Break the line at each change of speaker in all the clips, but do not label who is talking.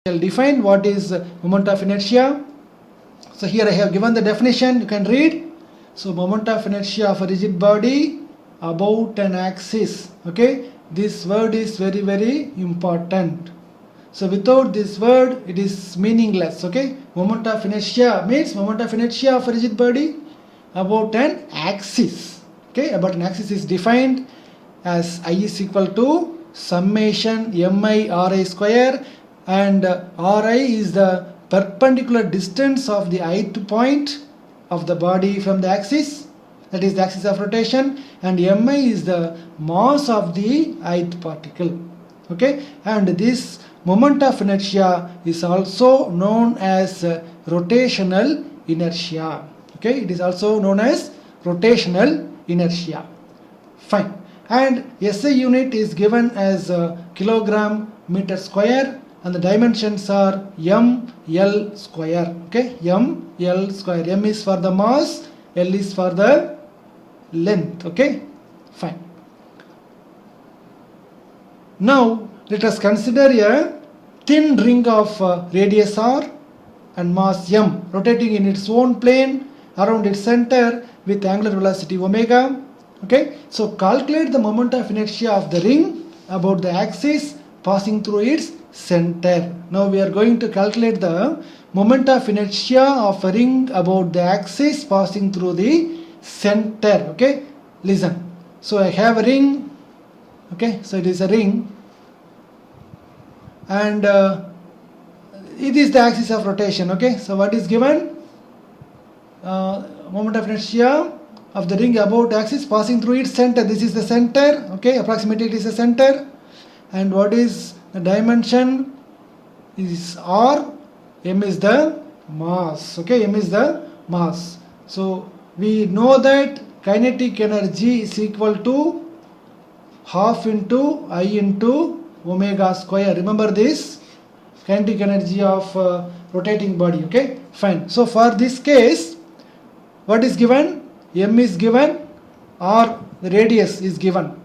I'll define what is moment of inertia. So here I have given the definition, you can read. So moment of inertia of a rigid body about an axis. Okay, this word is very, very important. So without this word it is meaningless. Okay, moment of inertia means moment of inertia of a rigid body about an axis. Okay, about an axis is defined as I is equal to summation mi ri square, and ri is the perpendicular distance of the ith point of the body from the axis, that is the axis of rotation, and mi is the mass of the ith particle. Okay, and this moment of inertia is also known as rotational inertia. Okay, it is also known as rotational inertia. Fine. And SI unit is given as kilogram meter square, and the dimensions are ml square. Okay, ml square. M is for the mass, L is for the length. Okay, fine. Now let us consider a thin ring of radius r and mass m rotating in its own plane around its center with angular velocity omega. Okay, so calculate the moment of inertia of the ring about the axis passing through its center. Now we are going to calculate the moment of inertia of a ring about the axis passing through the center. Okay, listen. So I have a ring. Okay, so it is a ring, and it is the axis of rotation. Okay, so what is given? Moment of inertia of the ring about axis passing through its center. This is the center. Okay, approximately it is the center. And what is the dimension? Is r. M is the mass. Okay, m is the mass. So we know that kinetic energy is equal to half into I into omega square. Remember this, kinetic energy of rotating body. Okay, fine. So for this case, what is given? M is given, or the radius is given.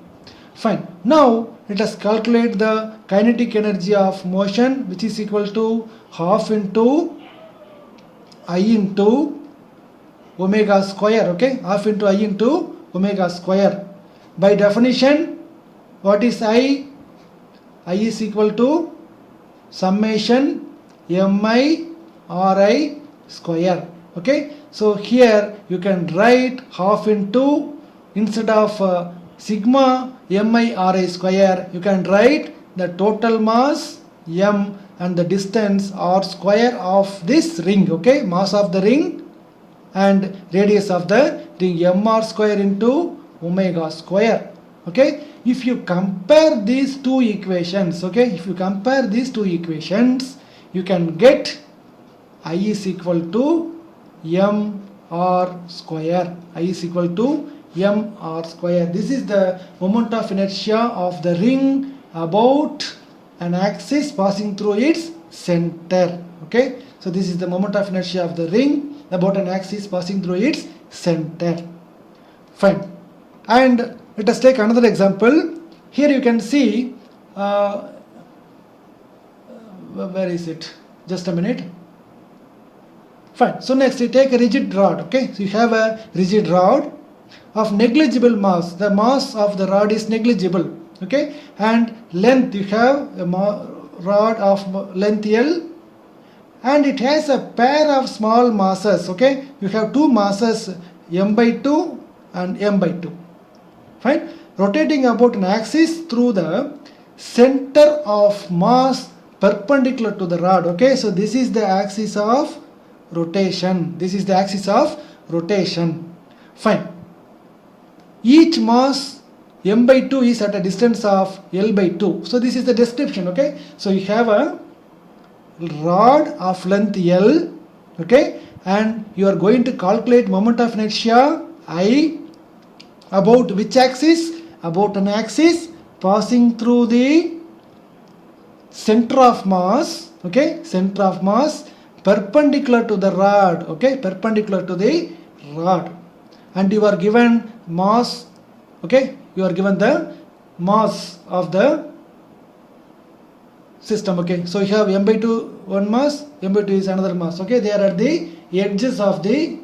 Fine. Now let us calculate the kinetic energy of motion, which is equal to half into I into omega square. Okay, half into I into omega square. By definition, what is I? I is equal to summation mi ri square. Okay, so here you can write half into, instead of sigma mi ri square, you can write the total mass m and the distance r square of this ring. Okay, mass of the ring and radius of the ring, mr square into omega square. Okay, if you compare these two equations, okay, if you compare these two equations, you can get I is equal to mr square. I is equal to mr square. This is the moment of inertia of the ring about an axis passing through its center. Okay, so this is the moment of inertia of the ring about an axis passing through its center. Fine. And let us take another example. Here you can see, where is it? Just a minute. Fine. So next you take a rigid rod. Okay, so you have a rigid rod of negligible mass. The mass of the rod is negligible. Okay, and length, you have a rod of length L, and it has a pair of small masses. Okay, you have two masses, m by 2 and m by 2. Fine. Rotating about an axis through the center of mass perpendicular to the rod. Okay, so this is the axis of rotation. This is the axis of rotation. Fine. Each mass m by 2 is at a distance of L by 2. So this is the description. Okay, so you have a rod of length L. Okay, and you are going to calculate moment of inertia I about which axis? About an axis passing through the center of mass. Okay, center of mass perpendicular to the rod. Okay, perpendicular to the rod, and you are given mass. Okay, you are given the mass of the system. Okay, so you have m by 2 one mass, m by 2 is another mass. Okay, they are at the edges of the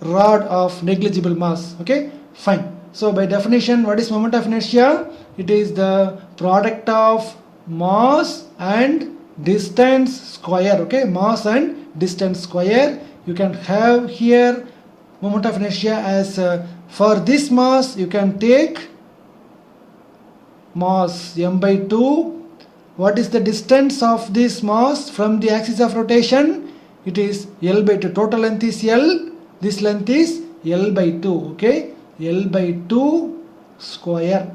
rod of negligible mass. Okay, fine. So by definition, what is moment of inertia? It is the product of mass and distance square. Okay, mass and distance square. You can have here moment of inertia as for this mass you can take mass m by 2. What is the distance of this mass from the axis of rotation? It is L by 2. Total length is L. This length is L by 2. Okay, L by 2 square.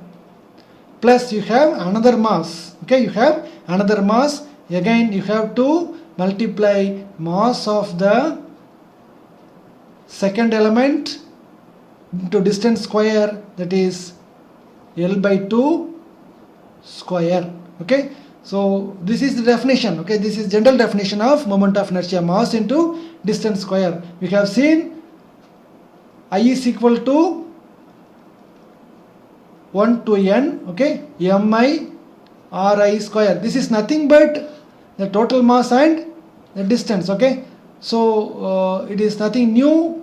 Plus you have another mass. Okay, you have another mass. Again you have to multiply mass of the second element into distance square, that is L by 2 square. Okay, so this is the definition. Okay, this is general definition of moment of inertia, mass into distance square. We have seen I is equal to 1 to n. Okay, mi ri square. This is nothing but the total mass and the distance. Okay, so it is nothing new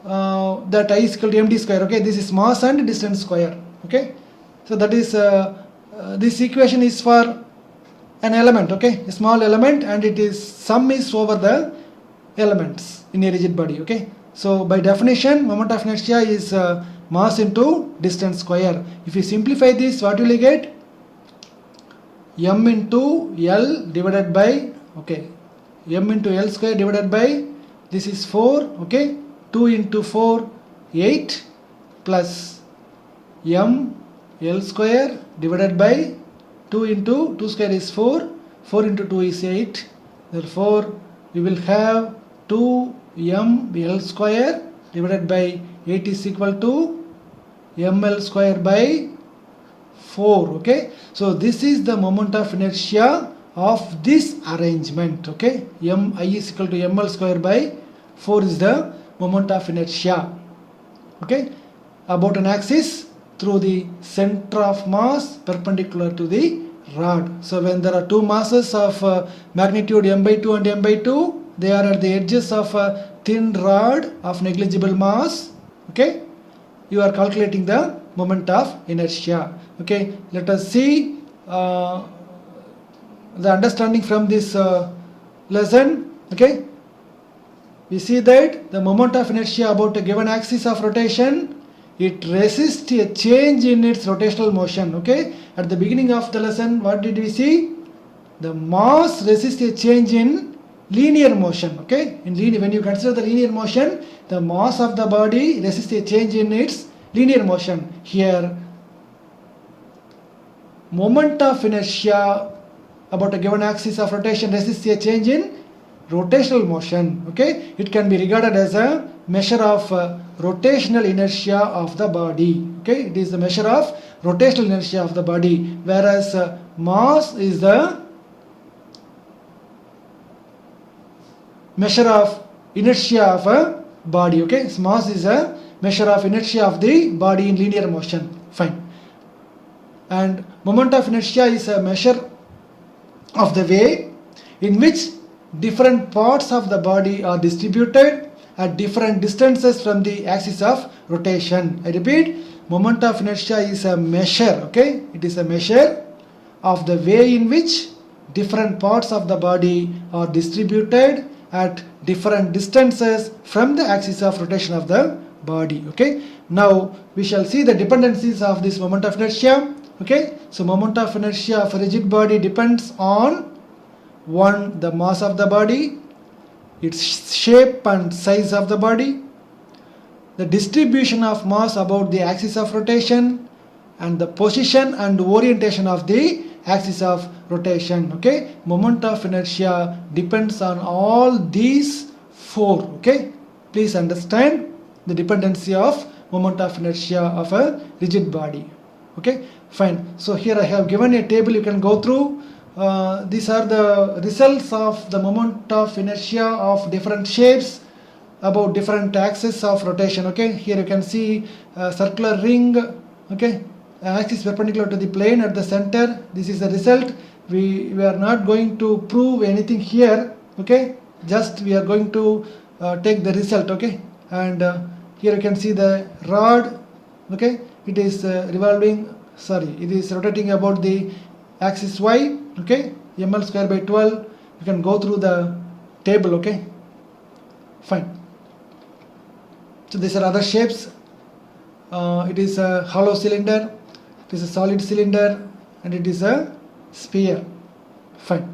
that I is equal to md square. Okay, this is mass and distance square. Okay, so that is this equation is for an element. Okay, a small element, and it is sum is over the elements in a rigid body. Okay, so by definition moment of inertia is mass into distance square. If you simplify this, what will you get? M into L divided by, okay, m into L square divided by, this is 4. Okay, 2 into 4 8 plus m L square divided by 2 into 2 square is 4, 4 into 2 is 8. Therefore we will have 2m L square divided by 8 is equal to ml square by 4. Okay, so this is the moment of inertia of this arrangement. Okay, mi is equal to ml square by 4 is the moment of inertia. Okay, about an axis through the center of mass perpendicular to the rod. So when there are two masses of magnitude m by 2 and m by 2, they are at the edges of a thin rod of negligible mass. Okay, you are calculating the moment of inertia. Okay, let us see the understanding from this lesson. Okay, we see that the moment of inertia about a given axis of rotation, it resists a change in its rotational motion. Okay, at the beginning of the lesson, what did we see? The mass resists a change in linear motion. Okay, in linear, when you consider the linear motion, the mass of the body resists a change in its linear motion. Here moment of inertia about a given axis of rotation resists a change in rotational motion. Okay, it can be regarded as a measure of rotational inertia of the body. Okay, it is the measure of rotational inertia of the body, whereas mass is the measure of inertia of a body. Okay, so mass is a measure of inertia of the body in linear motion. Fine. And moment of inertia is a measure of the way in which different parts of the body are distributed at different distances from the axis of rotation. I repeat, moment of inertia is a measure. Okay, it is a measure of the way in which different parts of the body are distributed at different distances from the axis of rotation of the body. Okay, now we shall see the dependencies of this moment of inertia. Okay, so moment of inertia of a rigid body depends on, one, the mass of the body, its shape and size of the body, the distribution of mass about the axis of rotation, and the position and orientation of the axis of rotation. Okay, moment of inertia depends on all these four. Okay, please understand the dependency of moment of inertia of a rigid body. Okay, fine. So here I have given a table you can go through. These are the results of the moment of inertia of different shapes about different axes of rotation. Okay, here you can see a circular ring. Okay, axis perpendicular to the plane at the center. This is the result. We are not going to prove anything here, okay, just we are going to take the result, okay. And here you can see the rod, okay, it is it is rotating about the axis y, okay, ml square by 12. You can go through the table, okay, fine. So these are other shapes. It is a hollow cylinder, it is a solid cylinder, and it is a sphere. Fine.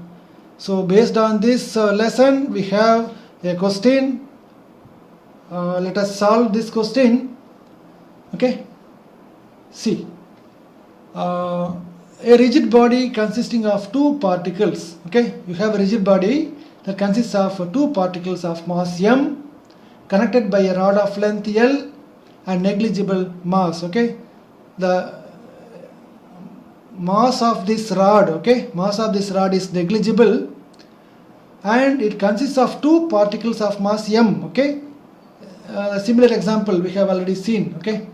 So based on this lesson, we have a question. Let us solve this question. Okay. See, a rigid body consisting of two particles. Okay, you have a rigid body that consists of two particles of mass m, connected by a rod of length L and negligible mass. Okay, the mass of this rod, okay, mass of this rod is negligible, and it consists of two particles of mass m. Okay, a similar example we have already seen. Okay,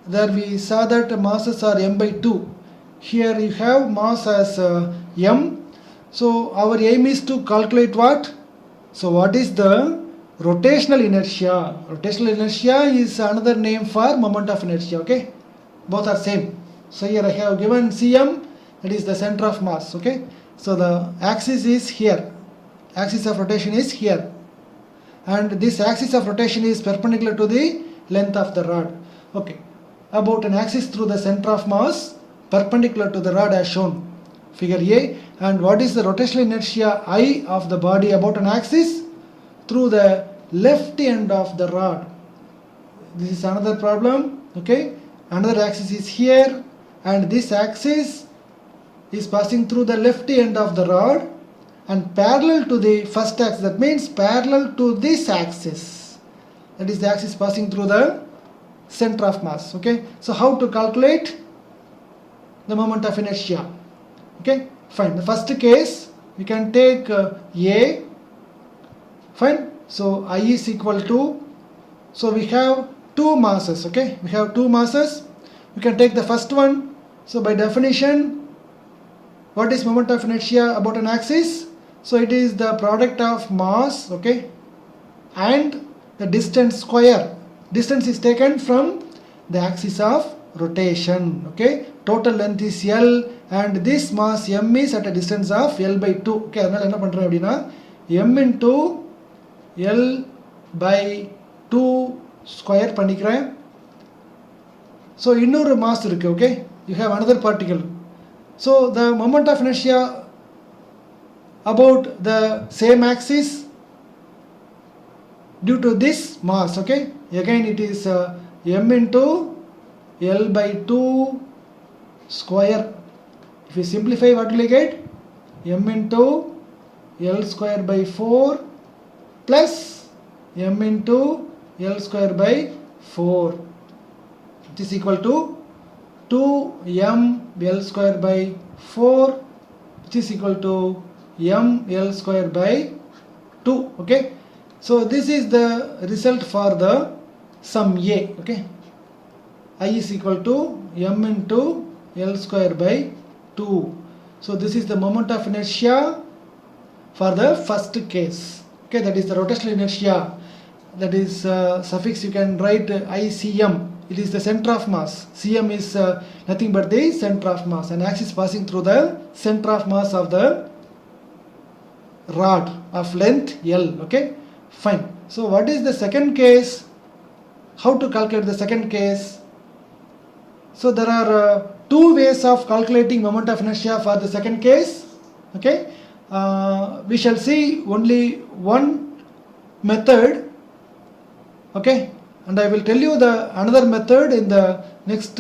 there we saw that masses are m by 2. Here you have mass as m. So our aim is to calculate what? So what is the rotational inertia? Rotational inertia is another name for moment of inertia. Okay, both are same. So here I have given Cm, that is the center of mass. Okay, so the axis is here, axis of rotation is here, and this axis of rotation is perpendicular to the length of the rod. Okay, about an axis through the center of mass perpendicular to the rod as shown, figure A. And what is the rotational inertia I of the body about an axis through the left end of the rod? This is another problem. Okay, another axis is here, and this axis is passing through the left end of the rod and parallel to the first axis. That means parallel to this axis, that is the axis passing through the center of mass. Okay, so how to calculate the moment of inertia? Okay, fine. The first case we can take A. Fine. So I is equal to, so we have two masses. Okay, we have two masses. We can take the first one. So by definition, what is moment of inertia about an axis? So it is the product of mass, okay, and the distance square. Distance is taken from the axis of rotation. Okay, total length is L, and this mass m is at a distance of L by 2. Okay, அதனால என்ன பண்றேன் அப்படினா m into L by 2 square பண்ணிக்கிறேன். So இன்னொரு mass இருக்கு. Okay, you have another particle. So the moment of inertia about the same axis due to this mass. Okay, again it is m into L by 2 square. If you simplify, what will you get? M into L square by 4 plus m into L square by 4, which is equal to 2m L square by 4, which is equal to m L square by 2. Okay, so this is the result for the sum A. Okay, I is equal to m into L square by 2. So this is the moment of inertia for the first case. Okay, that is the rotational inertia. That is suffix you can write ICM. It is the center of mass. Cm is nothing but the center of mass, and axis passing through the center of mass of the rod of length L. Okay, fine. So what is the second case? How to calculate the second case? So there are two ways of calculating moment of inertia for the second case. Okay, we shall see only one method. Okay, and I will tell you the another method in the next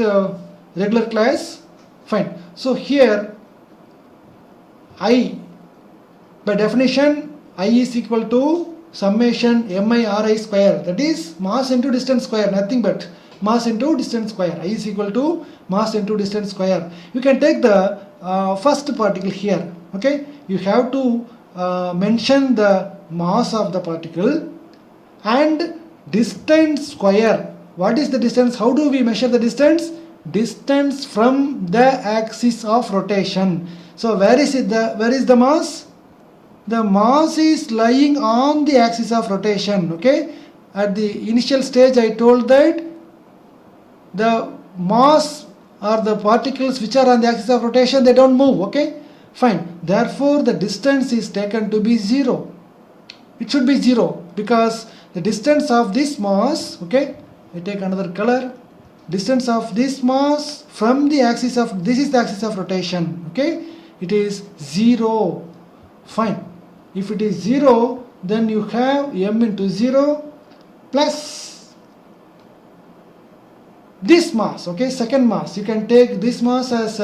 regular class. Fine. So here I, by definition, I is equal to summation mi ri square, that is mass into distance square, nothing but mass into distance square. I is equal to mass into distance square. You can take the first particle here. Okay, you have to mention the mass of the particle and distance square. What is the distance? How do we measure the distance? distance from the axis of rotation. So where is the mass? The mass is lying on the axis of rotation. Okay, at the initial stage I told that the mass or the particles which are on the axis of rotation, they don't move. Okay, fine. Therefore the distance is taken to be 0. It should be 0 because the distance of this mass, okay, I take another color, distance of this mass from the axis of, this is the axis of rotation, okay, it is 0. Fine. If it is 0, then you have m into 0 plus this mass, okay, second mass. You can take this mass as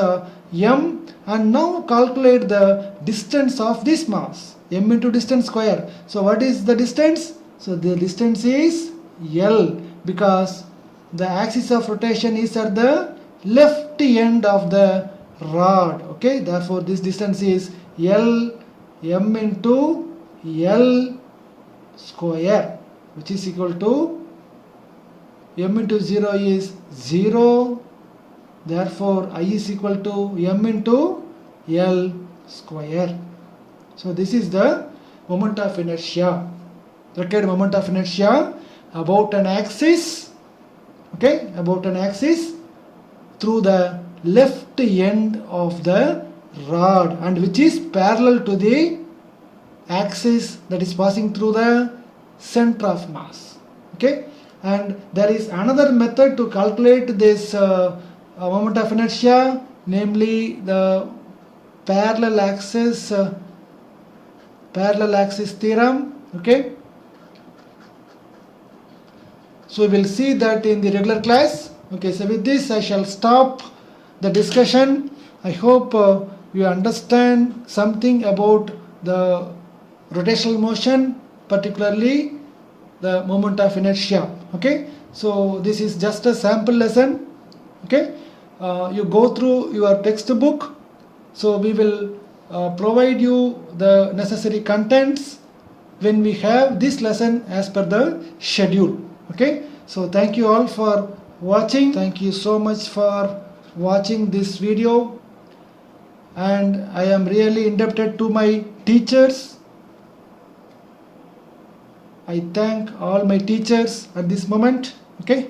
m and now calculate the distance of this mass, m into distance square. So what is the distance? So the distance is L, because the axis of rotation is at the left end of the rod. Okay, therefore this distance is L, m into L square, which is equal to m into 0 is 0. Therefore I is equal to m into L square. So this is the moment of inertia, required moment of inertia about an axis, okay, about an axis through the left end of the rod, and which is parallel to the axis that is passing through the center of mass. Okay, and there is another method to calculate this moment of inertia, namely the parallel axis theorem. Okay, so we will see that in the regular class. Okay, so with this I shall stop the discussion. I hope you understand something about the rotational motion, particularly the moment of inertia. Okay, so this is just a sample lesson. Okay, you go through your textbook. So we will provide you the necessary contents when we have this lesson as per the schedule. Okay, so thank you all for watching. Thank you so much for watching this video, and I am really indebted to my teachers. I thank all my teachers at this moment. Okay,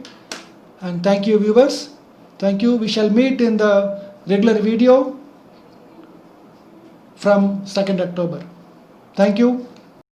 and thank you viewers. Thank you. We shall meet in the regular video from 2nd October. Thank you.